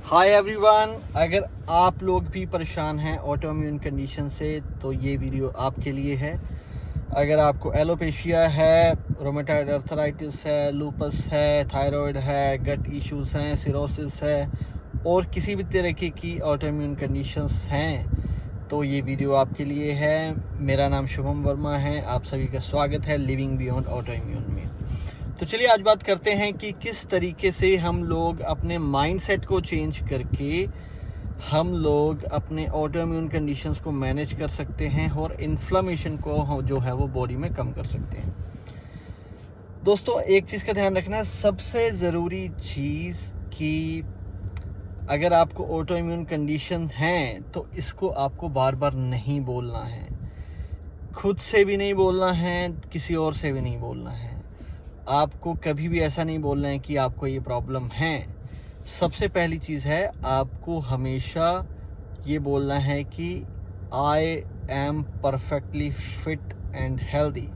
Hi everyone, अगर आप लोग भी परेशान हैं ऑटोइम्यून कंडीशन से तो ये वीडियो आपके लिए है। अगर आपको एलोपेशिया है, रोमेटॉइड अर्थराइटिस है, लूपस है, थायराइड है, गट इश्यूज हैं, सिरोसिस है और किसी भी तरीके की ऑटोइम्यून कंडीशंस हैं तो ये वीडियो आपके लिए है। मेरा नाम शुभम वर्मा है, आप सभी का स्वागत है लिविंग बियॉन्ड ऑटोइम्यून में। तो चलिए आज बात करते हैं कि किस तरीके से हम लोग अपने माइंडसेट को चेंज करके हम लोग अपने ऑटोइम्यून कंडीशंस को मैनेज कर सकते हैं और इन्फ्लेमेशन को जो है वो बॉडी में कम कर सकते हैं। दोस्तों, एक चीज़ का ध्यान रखना है, सबसे ज़रूरी चीज़ कि अगर आपको ऑटोइम्यून कंडीशन हैं तो इसको आपको बार बार नहीं बोलना है, खुद से भी नहीं बोलना है, किसी और से भी नहीं बोलना है। आपको कभी भी ऐसा नहीं बोलना है कि आपको ये प्रॉब्लम है। सबसे पहली चीज़ है, आपको हमेशा ये बोलना है कि I am perfectly fit and healthy.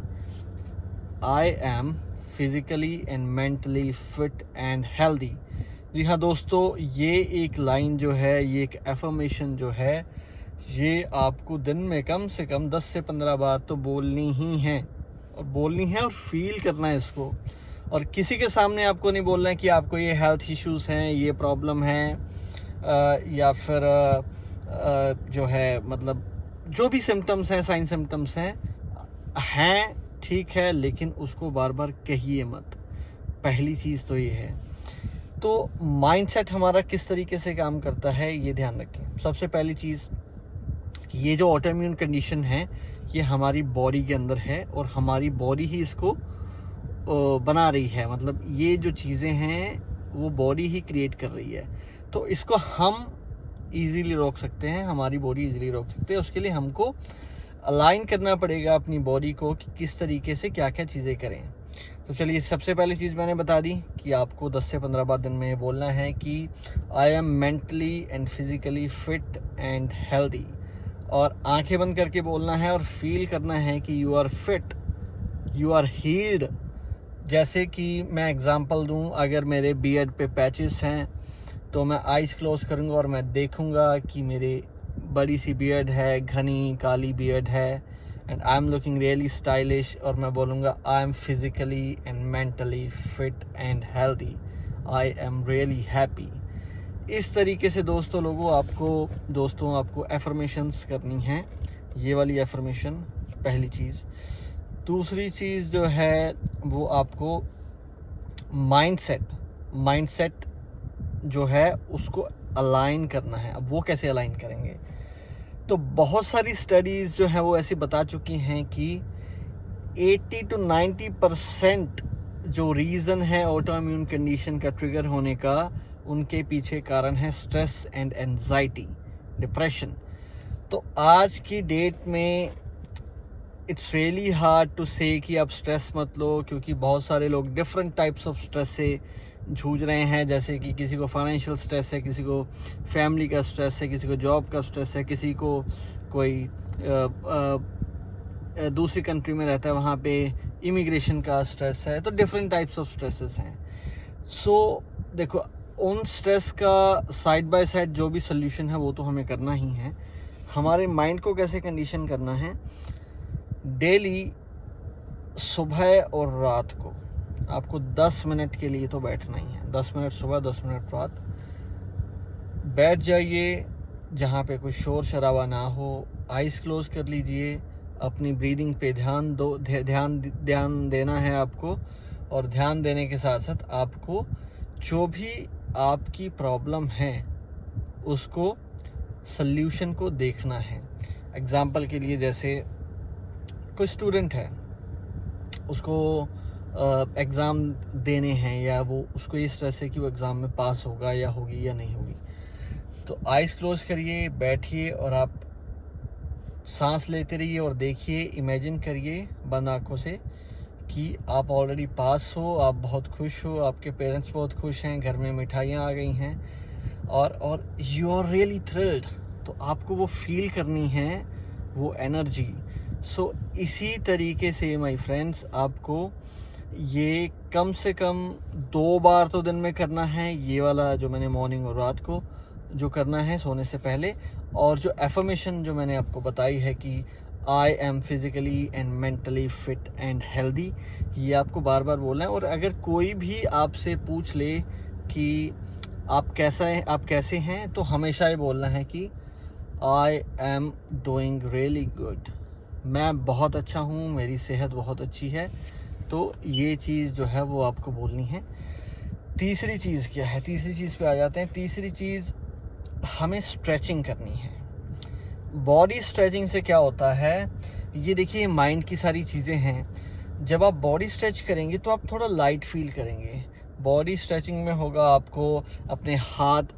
I am physically and mentally fit and healthy. जी हाँ दोस्तों, ये एक लाइन जो है, ये एक एफर्मेशन जो है, ये आपको दिन में कम से कम 10 से 15 बार तो बोलनी ही है और फील करना है इसको। और किसी के सामने आपको नहीं बोलना है कि आपको ये हेल्थ इश्यूज हैं, ये प्रॉब्लम है, या फिर जो है मतलब जो भी सिम्टम्स हैं, साइन सिम्टम्स हैं ठीक है, लेकिन उसको बार बार कहिए मत। पहली चीज़ तो ये है। तो माइंडसेट हमारा किस तरीके से काम करता है ये ध्यान रखें। सबसे पहली चीज़, ये जो ऑटोइम्यून कंडीशन है ये हमारी बॉडी के अंदर है और हमारी बॉडी ही इसको बना रही है। मतलब ये जो चीज़ें हैं वो बॉडी ही क्रिएट कर रही है। तो इसको हम इजीली रोक सकते हैं, हमारी बॉडी इजीली रोक सकते हैं। उसके लिए हमको अलाइन करना पड़ेगा अपनी बॉडी को कि किस तरीके से क्या क्या चीज़ें करें। तो चलिए, सबसे पहली चीज़ मैंने बता दी कि आपको 10 से 15 बार दिन में बोलना है कि I am mentally and physically fit and healthy. और आंखें बंद करके बोलना है और फील करना है कि you are fit, you are healed. जैसे कि मैं एग्जांपल दूं, अगर मेरे बियर्ड पे पैचेस हैं तो मैं आइज़ क्लोज करूंगा और मैं देखूंगा कि मेरे बड़ी सी बियर्ड है, घनी काली बियर्ड है and I am looking really stylish. और मैं बोलूँगा आई am physically and mentally fit and healthy, I am really happy. इस तरीके से दोस्तों आपको एफर्मेशंस करनी है। ये वाली एफर्मेशन पहली चीज़। दूसरी चीज़ जो है वो आपको माइंडसेट जो है उसको अलाइन करना है। अब वो कैसे अलाइन करेंगे? तो बहुत सारी स्टडीज़ जो है वो ऐसी बता चुकी हैं कि 80 to 90% जो रीज़न है ऑटोइम्यून कंडीशन का ट्रिगर होने का, उनके पीछे कारण है स्ट्रेस एंड एंजाइटी, डिप्रेशन। तो आज की डेट में इट्स रियली हार्ड टू से कि आप स्ट्रेस मत लो, क्योंकि बहुत सारे लोग डिफरेंट टाइप्स ऑफ स्ट्रेस से जूझ रहे हैं। जैसे कि किसी को फाइनेंशियल स्ट्रेस है, किसी को फैमिली का स्ट्रेस है, किसी को जॉब का स्ट्रेस है, किसी को कोई दूसरी कंट्री में रहता है वहाँ पे इमिग्रेशन का स्ट्रेस है। तो डिफरेंट टाइप्स ऑफ स्ट्रेसेस हैं। सो देखो, उन स्ट्रेस का साइड बाय साइड जो भी सोल्यूशन है वो तो हमें करना ही है। हमारे माइंड को कैसे कंडीशन करना है, डेली सुबह और रात को आपको 10 मिनट के लिए तो बैठना ही है। 10 मिनट सुबह, 10 मिनट रात बैठ जाइए जहाँ पे कोई शोर शराबा ना हो। आइज़ क्लोज कर लीजिए, अपनी ब्रीदिंग पे ध्यान देना है आपको। और ध्यान देने के साथ साथ आपको जो भी आपकी प्रॉब्लम है उसको सल्यूशन को देखना है। एग्जाम्पल के लिए, जैसे कोई स्टूडेंट है, उसको एग्ज़ाम देने हैं या वो उसको ये स्ट्रेस है कि वो एग्ज़ाम में पास होगा या होगी या नहीं होगी। तो आइज़ क्लोज करिए, बैठिए और आप सांस लेते रहिए और देखिए, इमेजिन करिए बंद आँखों से कि आप ऑलरेडी पास हो, आप बहुत खुश हो, आपके पेरेंट्स बहुत खुश हैं, घर में मिठाइयाँ आ गई हैं और यू आर रियली थ्रिल्ड। तो आपको वो फील करनी है, वो एनर्जी। सो इसी तरीके से माय फ्रेंड्स, आपको ये कम से कम 2 बार तो दिन में करना है, ये वाला जो मैंने मॉर्निंग और रात को। जो करना है सोने से पहले, और जो एफर्मेशन जो मैंने आपको बताई है कि I M physically and mentally fit and healthy, ये आपको बार बार बोलना है। और अगर कोई भी आपसे पूछ ले कि आप कैसे हैं, तो हमेशा ये बोलना है कि I am doing really good, मैं बहुत अच्छा हूँ, मेरी सेहत बहुत अच्छी है। तो ये चीज़ जो है वो आपको बोलनी है। तीसरी चीज़ क्या है, तीसरी चीज़ पे आ जाते हैं। तीसरी चीज़, हमें स्ट्रेचिंग करनी है। बॉडी स्ट्रेचिंग से क्या होता है, ये देखिए माइंड की सारी चीज़ें हैं। जब आप बॉडी स्ट्रेच करेंगे तो आप थोड़ा लाइट फील करेंगे। बॉडी स्ट्रेचिंग में होगा आपको अपने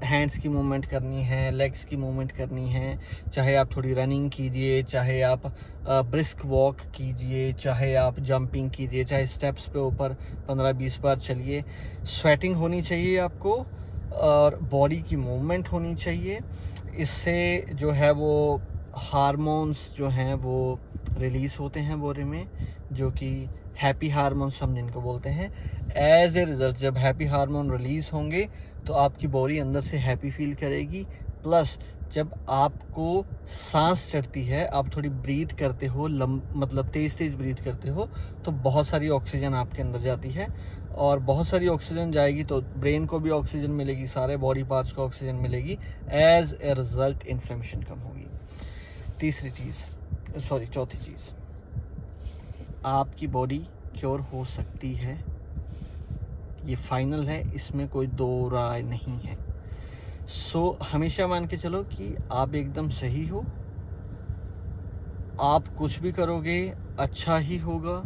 हैंड्स की मूवमेंट करनी है, लेग्स की मूवमेंट करनी है। चाहे आप थोड़ी रनिंग कीजिए, चाहे आप ब्रिस्क वॉक कीजिए, चाहे आप जंपिंग कीजिए, चाहे स्टेप्स पे ऊपर 15-20 बार चलिए। स्वेटिंग होनी चाहिए आपको और बॉडी की मूवमेंट होनी चाहिए। इससे जो है वो हार्मोन्स जो हैं वो रिलीज़ होते हैं बॉडी में, जो कि हैप्पी हार्मोन्स हम जिनको बोलते हैं। एज ए रिज़ल्ट जब हैप्पी हार्मोन रिलीज़ होंगे तो आपकी बॉडी अंदर से हैप्पी फील करेगी। प्लस जब आपको सांस चढ़ती है, आप थोड़ी ब्रीथ करते हो, मतलब तेज़ ब्रीथ करते हो, तो बहुत सारी ऑक्सीजन आपके अंदर जाती है। और बहुत सारी ऑक्सीजन जाएगी तो ब्रेन को भी ऑक्सीजन मिलेगी, सारे बॉडी पार्ट्स को ऑक्सीजन मिलेगी। एज ए रिज़ल्ट इन्फ्लेमेशन कम होगी। चौथी चीज़, आपकी बॉडी क्योर हो सकती है, ये फाइनल है, इसमें कोई दो राय नहीं है। हमेशा मान के चलो कि आप एकदम सही हो, आप कुछ भी करोगे अच्छा ही होगा,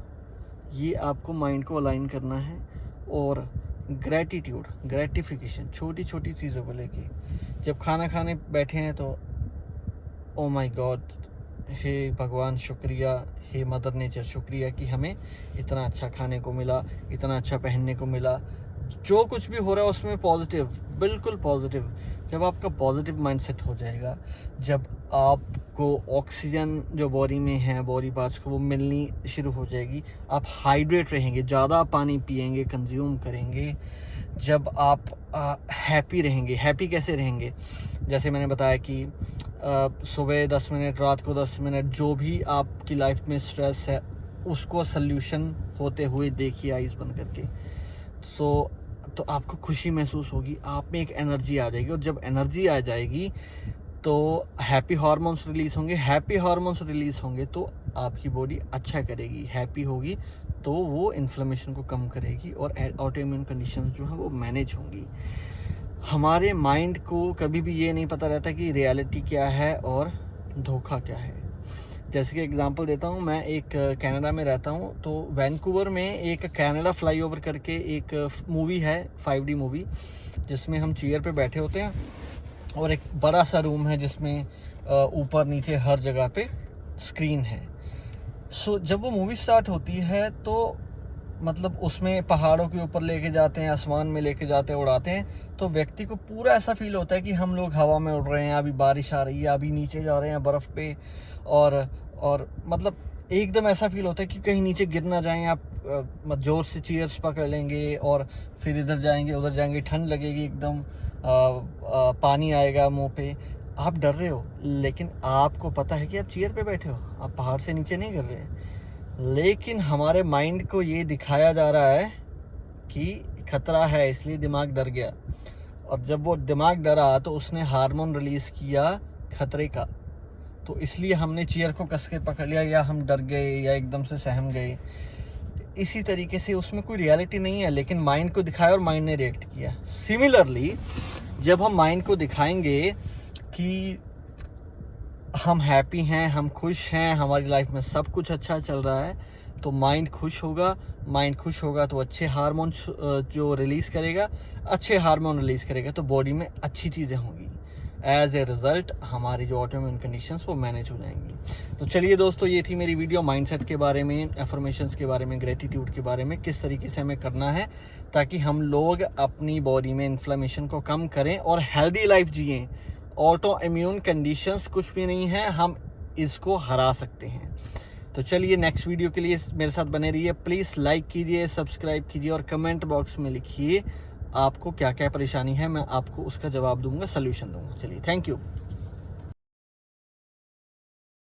ये आपको माइंड को अलाइन करना है। और ग्रेटिफिकेशन छोटी छोटी चीज़ों को लेके, जब खाना खाने बैठे हैं तो ओ माय गॉड, हे भगवान शुक्रिया, हे मदर नेचर शुक्रिया कि हमें इतना अच्छा खाने को मिला, इतना अच्छा पहनने को मिला। जो कुछ भी हो रहा है उसमें पॉजिटिव, बिल्कुल पॉजिटिव। जब आपका पॉजिटिव माइंडसेट हो जाएगा, जब आपको ऑक्सीजन जो बॉडी में है, बॉडी पार्ट्स को वो मिलनी शुरू हो जाएगी, आप हाइड्रेट रहेंगे, ज़्यादा पानी पिएंगे, कंज्यूम करेंगे। जब आप हैप्पी रहेंगे, हैप्पी कैसे रहेंगे, जैसे मैंने बताया कि सुबह 10 मिनट, रात को 10 मिनट, जो भी आपकी लाइफ में स्ट्रेस है उसको सल्यूशन होते हुए देखिए आइज़ बंद करके। तो आपको खुशी महसूस होगी, आप में एक एनर्जी आ जाएगी। और जब एनर्जी आ जाएगी तो हैप्पी हार्मोन्स रिलीज़ होंगे। हैप्पी हार्मोन्स रिलीज़ होंगे तो आपकी बॉडी अच्छा करेगी, हैप्पी होगी तो वो इन्फ्लेमेशन को कम करेगी और ऑटोइम्यून कंडीशंस जो हैं वो मैनेज होंगी। हमारे माइंड को कभी भी ये नहीं पता रहता कि रियलिटी क्या है और धोखा क्या है। जैसे कि एग्जांपल देता हूँ, मैं एक कनाडा में रहता हूँ, तो वैंकूवर में एक कनाडा फ्लाईओवर करके एक मूवी है, 5D मूवी, जिसमें हम चेयर पे बैठे होते हैं और एक बड़ा सा रूम है जिसमें ऊपर नीचे हर जगह पे स्क्रीन है। जब वो मूवी स्टार्ट होती है तो मतलब उसमें पहाड़ों के ऊपर लेके जाते हैं, आसमान में लेके जाते हैं, उड़ाते हैं, तो व्यक्ति को पूरा ऐसा फील होता है कि हम लोग हवा में उड़ रहे हैं, अभी बारिश आ रही है, अभी नीचे जा रहे हैं बर्फ़ पे, और मतलब एकदम ऐसा फील होता है कि कहीं नीचे गिर ना जाएं। आप जोर से चीयर्स पकड़ लेंगे और फिर इधर जाएंगे उधर जाएंगे, ठंड लगेगी एकदम, पानी आएगा मुंह पे, आप डर रहे हो, लेकिन आपको पता है कि आप चेयर पे बैठे हो, आप पहाड़ से नीचे नहीं गिर रहे हैं। लेकिन हमारे माइंड को ये दिखाया जा रहा है कि खतरा है, इसलिए दिमाग डर गया। और जब वो दिमाग डरा तो उसने हार्मोन रिलीज़ किया खतरे का, तो इसलिए हमने चेयर को कस के पकड़ लिया, या हम डर गए या एकदम से सहम गए। इसी तरीके से उसमें कोई रियलिटी नहीं है, लेकिन माइंड को दिखाया और माइंड ने रिएक्ट किया। सिमिलरली जब हम माइंड को दिखाएंगे कि हम हैप्पी हैं, हम खुश हैं, हमारी लाइफ में सब कुछ अच्छा चल रहा है, तो माइंड खुश होगा। माइंड खुश होगा तो अच्छे हार्मोन जो रिलीज़ करेगा, अच्छे हार्मोन रिलीज़ करेगा तो बॉडी में अच्छी चीज़ें होंगी। एज ए रिज़ल्ट हमारी जो ऑटोइम्यून कंडीशंस वो मैनेज हो जाएंगी। तो चलिए दोस्तों, ये थी मेरी वीडियो माइंडसेट के बारे में, एफर्मेशंस के बारे में, ग्रेटिट्यूड के बारे में, किस तरीके से हमें करना है ताकि हम लोग अपनी बॉडी में इन्फ्लेमेशन को कम करें और हेल्दी लाइफ जिएं। ऑटो इम्यून कंडीशंस कुछ भी नहीं है, हम इसको हरा सकते हैं। तो चलिए नेक्स्ट वीडियो के लिए मेरे साथ बने रहिए। प्लीज़ लाइक कीजिए, सब्सक्राइब कीजिए और कमेंट बॉक्स में लिखिए आपको क्या क्या परेशानी है, मैं आपको उसका जवाब दूंगा, सोल्यूशन दूंगा। चलिए, थैंक यू।